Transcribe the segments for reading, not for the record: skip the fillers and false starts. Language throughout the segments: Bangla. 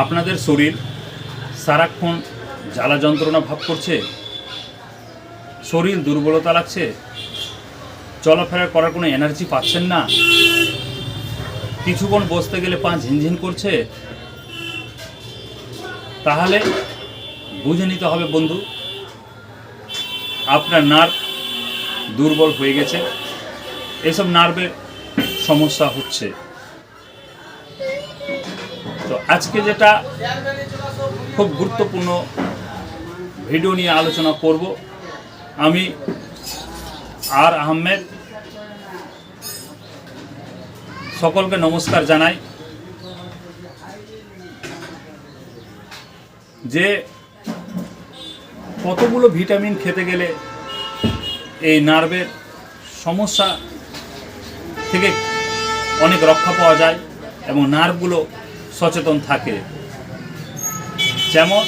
আপনাদের শরীর সারাক্ষণ জ্বালা যন্ত্রণা ভাব করছে, শরীর দুর্বলতা লাগছে, চলাফেরা করার কোনো এনার্জি পাচ্ছেন না, কিছুক্ষণ বসতে গেলে পা ঝিনঝিন করছে, তাহলে বুঝে নিতে হবে বন্ধু, আপনার নার্ভ দুর্বল হয়ে গেছে, এসব নার্ভের সমস্যা হচ্ছে। তো আজকে যেটা খুব গুরুত্বপূর্ণ ভিডিও নিয়ে আলোচনা করব, আমি আর আহমেদ সকলকে নমস্কার জানাই। যে কতগুলো ভিটামিন খেতে গেলে এই নার্ভের সমস্যা থেকে অনেক রক্ষা পাওয়া যায় এবং নার্ভগুলো সচেতন থাকে। যেমন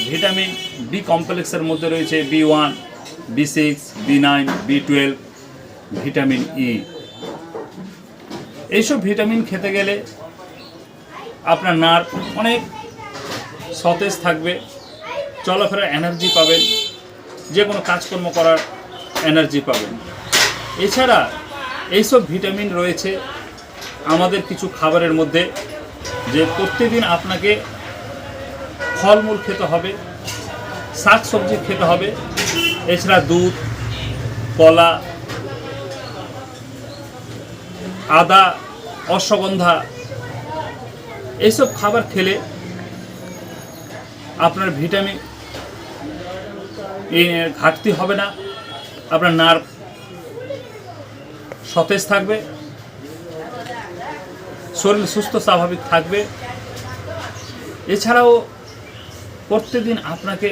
ভিটামিন বি কমপ্লেক্সের মধ্যে রয়েছে B1, B6, B9, B12, vitamin E. এইসব ভিটামিন খেতে গেলে আপনার নার্ভ অনেক সতেজ থাকবে, চলাফেরার এনার্জি পাবেন, যে কোনো কাজকর্ম করার এনার্জি পাবেন। এছাড়া এইসব ভিটামিন রয়েছে আমাদের কিছু খাবারের মধ্যে, যে প্রত্যেকদিন আপনাকে ফলমূল খেতে হবে, শাক সবজি খেতে হবে, এছাড়া দুধ, কলা, আদা, অশ্বগন্ধা, এইসব খাবার খেলে আপনার ভিটামিন এর ঘাটতি হবে না, আপনার নার্ভ সতেজ থাকবে, শরীর সুস্থ স্বাভাবিক থাকবে। এছাড়াও প্রত্যেকদিন আপনাকে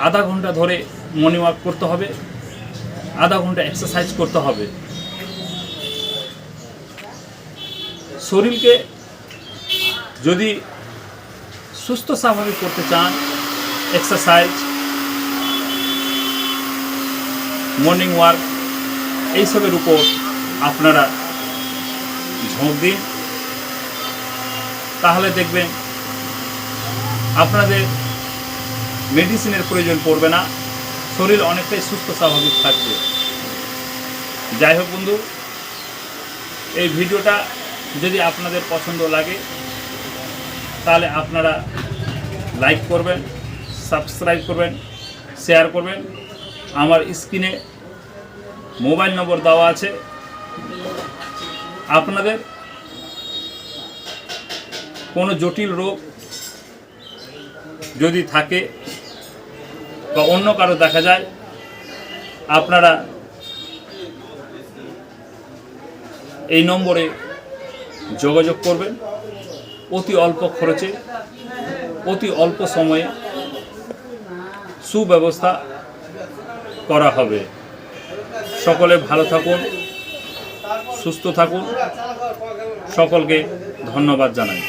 আধা ঘন্টা ধরে মর্নিং ওয়াক করতে হবে, আধা ঘন্টা এক্সারসাইজ করতে হবে। শরীরকে যদি সুস্থ স্বাভাবিক করতে চান, এক্সারসাইজ, মর্নিং ওয়াক, এইসবের উপর আপনারা ঝোঁক দিন, তাহলে দেখবেন আপনাদের মেডিসিনের প্রয়োজন পড়বে না, শরীর অনেকটাই সুস্থ স্বাভাবিক থাকবে। যাই হোক বন্ধু, এই ভিডিওটা যদি আপনাদের পছন্দ লাগে তাহলে আপনারা লাইক করবেন, সাবস্ক্রাইব করবেন, শেয়ার করবেন। আমার স্ক্রিনে মোবাইল নম্বর দেওয়া আছে, আপনাদের কোনো জটিল রোগ যদি থাকে বা অন্য কারো দেখা যায়, আপনারা এই নম্বরে যোগাযোগ করবেন। অতি অল্প খরচে, অতি অল্প সময়ে সুব্যবস্থা করা হবে। সকলে ভালো থাকুন, সুস্থ থাকুন, সকলকে ধন্যবাদ জানাই।